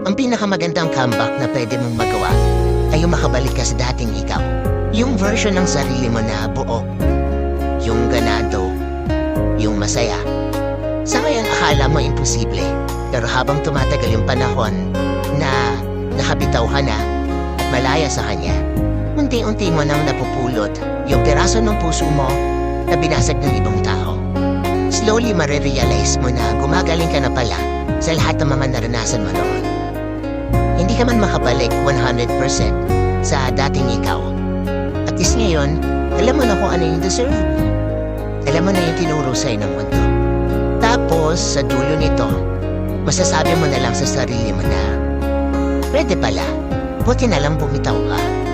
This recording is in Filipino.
Ang pinakamagandang comeback na pwede mong magawa ay yung makabalik ka sa dating ikaw. Yung version ng sarili mo na buo, yung ganado, yung masaya. Sa ngayon akala mo imposible, pero habang tumatagal yung panahon na nakabitaw ka na at malaya sa kanya, unti-unti mo nang napupulot yung piraso ng puso mo na binasag ng ibang tao. Slowly marirealize mo na gumagaling ka na pala sa lahat ng mga naranasan mo noon. Hindi ka man makabalik 100% sa dating ikaw. At least ngayon, alam mo na kung ano yung deserve mo. Alam mo na yung tinuro sa'yo ng mundo. Tapos, sa dulo nito, masasabi mo na lang sa sarili mo na, pwede pala, buti na lang bumitaw ka.